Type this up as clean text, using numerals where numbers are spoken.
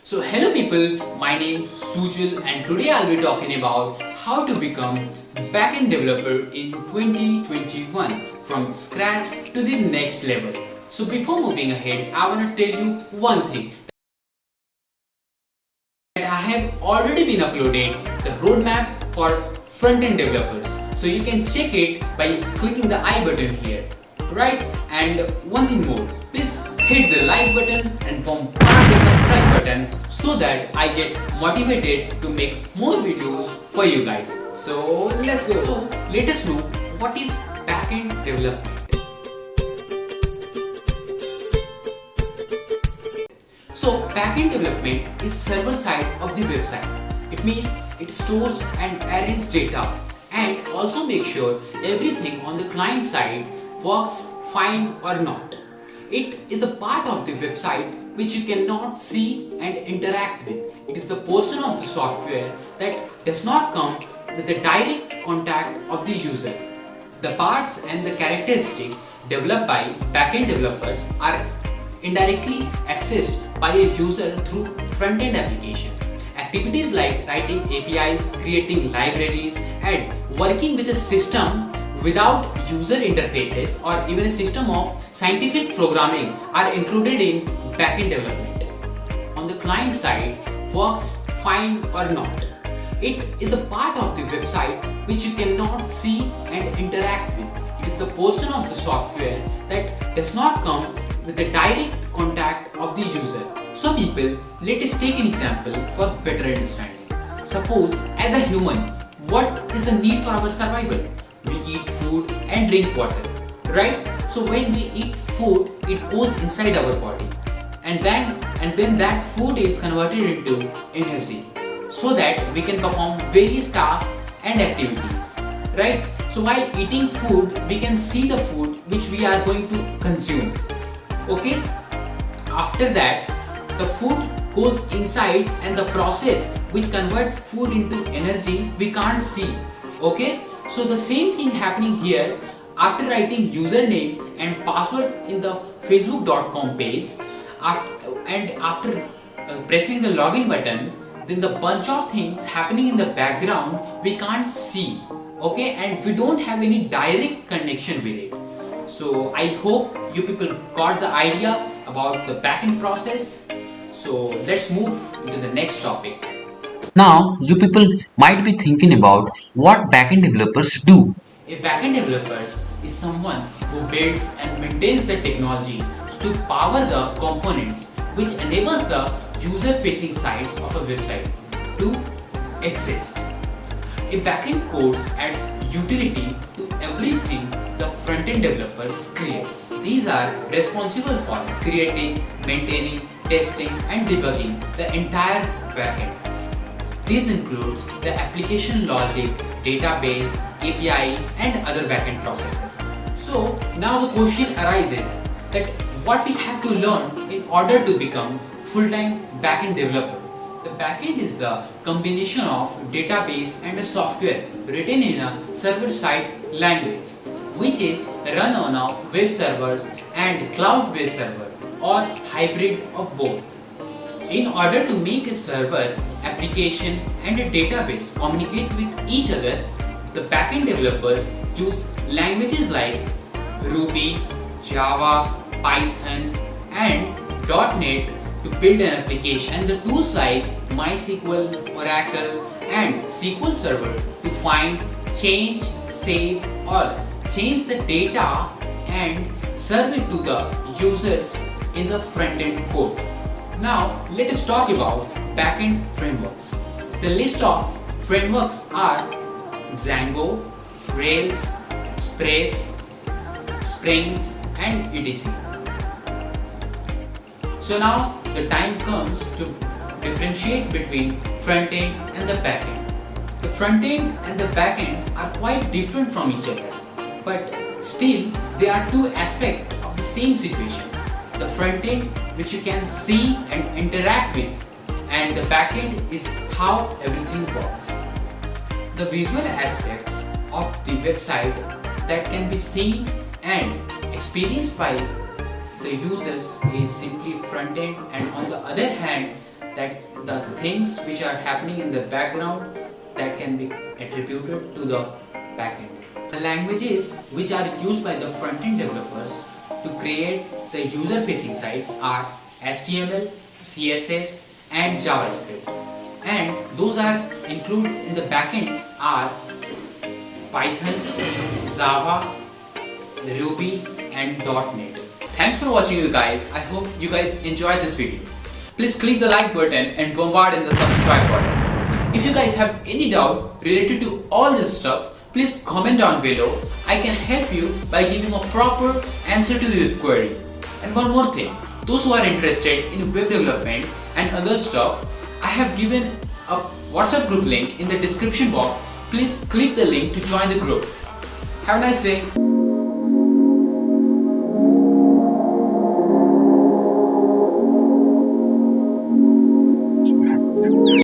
So hello people, my name is Sujal and today I'll be talking about how to become backend developer in 2021 from scratch to the next level. So before moving ahead, I want to tell you one thing, that I have already been uploaded the roadmap for front-end developers. So you can check it by clicking the I button here, right? And one thing more, please hit the like button and bombard the subscribe button so that I get motivated to make more videos for you guys. So let's go. So let us know what is backend development. So backend development is server side of the website. It means it stores and arranges data and also makes sure everything on the client side works fine or not. It is the part of the website which you cannot see and interact with. It is the portion of the software that does not come with the direct contact of the user. The parts and the characteristics developed by backend developers are indirectly accessed by a user through front-end application. Activities like writing APIs, creating libraries, and working with a system without user interfaces or even a system of scientific programming are included in backend development. On the client side, works fine or not. It is the part of the website which you cannot see and interact with. It is the portion of the software that does not come with the direct contact of the user. So people, let us take an example for better understanding. Suppose as a human, what is the need for our survival? We eat food and drink water, right? So when we eat food, it goes inside our body and then that food is converted into energy so that we can perform various tasks and activities, right? So while eating food, we can see the food which we are going to consume. Okay, after that the food goes inside and the process which converts food into energy we can't see. Okay, so the same thing happening here. After writing username and password in the facebook.com page and after pressing the login button, then the bunch of things happening in the background we can't see. Okay, and we don't have any direct connection with it. So I hope you people got the idea about the backend process. So let's move into the next topic. Now, you people might be thinking about what backend developers do. A backend developer is someone who builds and maintains the technology to power the components which enables the user-facing sides of a website to exist. A backend course adds utility to everything the front-end developers creates. These are responsible for creating, maintaining, testing and debugging the entire backend. This includes the application logic, database, API and other backend processes. So now the question arises that what we have to learn in order to become full-time backend developer. The backend is the combination of database and a software written in a server-side language, which is run on a web servers and cloud-based server or hybrid of both. In order to make a server, application and a database communicate with each other, the backend developers use languages like Ruby, Java, Python and .NET to build an application, and the tools like MySQL, Oracle and SQL Server to find, change, save or change the data and serve it to the users in the front-end code. Now let us talk about backend frameworks. The list of frameworks are Django, Rails, Express, Springs and etc. So now the time comes to differentiate between front-end and the back-end. The front-end and the back-end are quite different from each other, but still they are two aspects of the same situation. The front-end which you can see and interact with, and the back-end is how everything works. The visual aspects of the website that can be seen and experienced by the users is simply front end, and on the other hand that the things which are happening in the background that can be attributed to the back end. The languages which are used by the front end developers to create the user facing sites are HTML, CSS and JavaScript, and those are included in the backends are Python, Java, Ruby and .NET. Thanks for watching you guys. I hope you guys enjoyed this video. Please click the like button and bombard in the subscribe button. If you guys have any doubt related to all this stuff, please comment down below. I can help you by giving a proper answer to your query. And one more thing, those who are interested in web development and other stuff, I have given a WhatsApp group link in the description box. Please click the link to join the group. Have a nice day.